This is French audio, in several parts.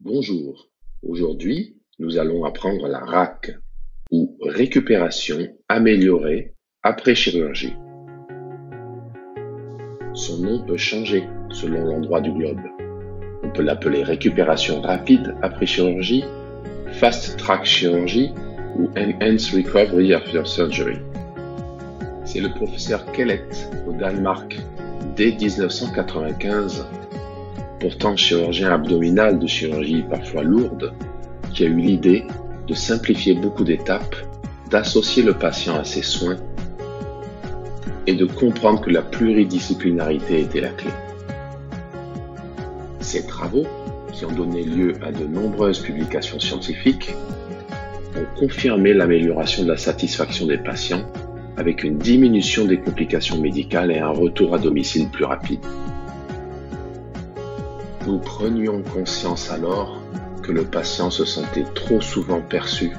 Bonjour, aujourd'hui nous allons apprendre la RAC ou récupération améliorée après chirurgie. Son nom peut changer selon l'endroit du globe. On peut l'appeler récupération rapide après chirurgie, fast track chirurgie ou enhanced recovery after surgery. C'est le professeur Kellett au Danemark dès 1995, pourtant chirurgien abdominal de chirurgie parfois lourde, qui a eu l'idée de simplifier beaucoup d'étapes, d'associer le patient à ses soins et de comprendre que la pluridisciplinarité était la clé. Ces travaux, qui ont donné lieu à de nombreuses publications scientifiques, ont confirmé l'amélioration de la satisfaction des patients avec une diminution des complications médicales et un retour à domicile plus rapide. Nous prenions conscience alors que le patient se sentait trop souvent perçu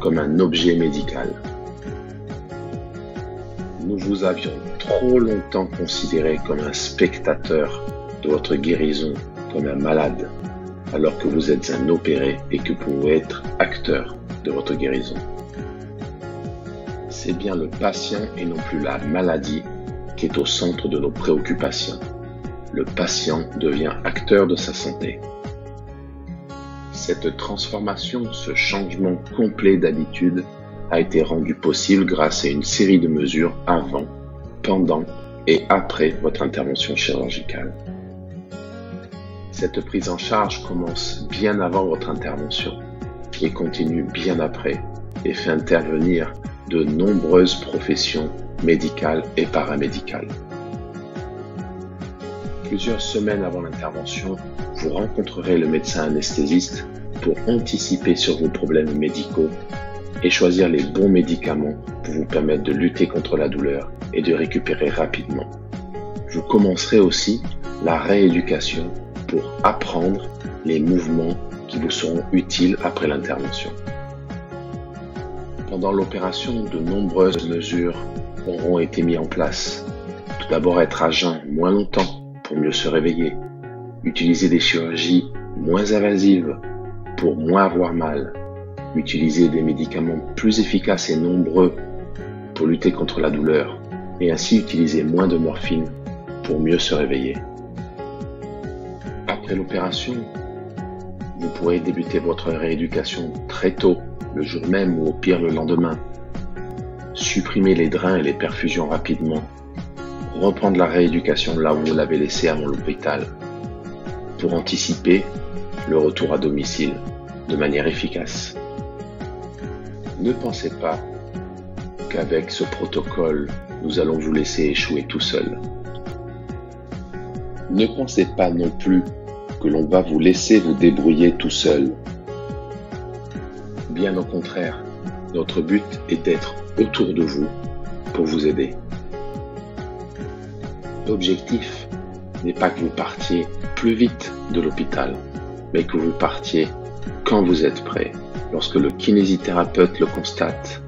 comme un objet médical. Nous vous avions trop longtemps considéré comme un spectateur de votre guérison, comme un malade, alors que vous êtes un opéré et que vous pouvez être acteur de votre guérison. C'est bien le patient et non plus la maladie qui est au centre de nos préoccupations. Le patient devient acteur de sa santé. Cette transformation, ce changement complet d'habitude a été rendu possible grâce à une série de mesures avant, pendant et après votre intervention chirurgicale. Cette prise en charge commence bien avant votre intervention et continue bien après et fait intervenir de nombreuses professions médicales et paramédicales. Plusieurs semaines avant l'intervention, vous rencontrerez le médecin anesthésiste pour anticiper sur vos problèmes médicaux et choisir les bons médicaments pour vous permettre de lutter contre la douleur et de récupérer rapidement. Je commencerai aussi la rééducation pour apprendre les mouvements qui vous seront utiles après l'intervention. Pendant l'opération, de nombreuses mesures auront été mises en place. Tout d'abord, être à jeun moins longtemps pour mieux se réveiller, utiliser des chirurgies moins invasives pour moins avoir mal, utiliser des médicaments plus efficaces et nombreux pour lutter contre la douleur et ainsi utiliser moins de morphine pour mieux se réveiller. Après l'opération, vous pourrez débuter votre rééducation très tôt, le jour même ou au pire le lendemain. Supprimer les drains et les perfusions rapidement. Reprendre la rééducation là où vous l'avez laissé avant l'hôpital pour anticiper le retour à domicile de manière efficace. Ne pensez pas qu'avec ce protocole, nous allons vous laisser échouer tout seul. Ne pensez pas non plus que l'on va vous laisser vous débrouiller tout seul. Bien au contraire, notre but est d'être autour de vous pour vous aider. L'objectif n'est pas que vous partiez plus vite de l'hôpital, mais que vous partiez quand vous êtes prêt, lorsque le kinésithérapeute le constate,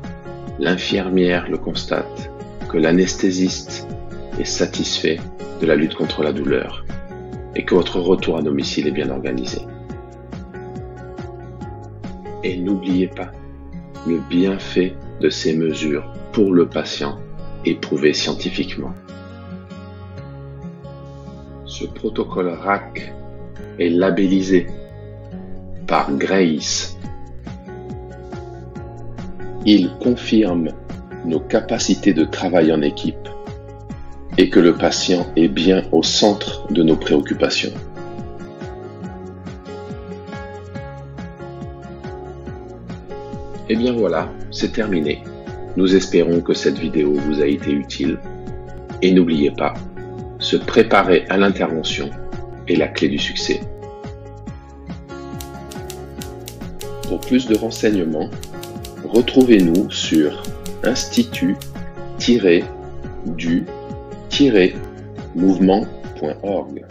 l'infirmière le constate, que l'anesthésiste est satisfait de la lutte contre la douleur et que votre retour à domicile est bien organisé. Et n'oubliez pas, le bienfait de ces mesures pour le patient est prouvé scientifiquement. Ce protocole RAC est labellisé par Grace. Il confirme nos capacités de travail en équipe et que le patient est bien au centre de nos préoccupations. Et bien voilà, c'est terminé. Nous espérons que cette vidéo vous a été utile. Et n'oubliez pas, se préparer à l'intervention est la clé du succès. Pour plus de renseignements, retrouvez-nous sur institut-du-mouvement.org.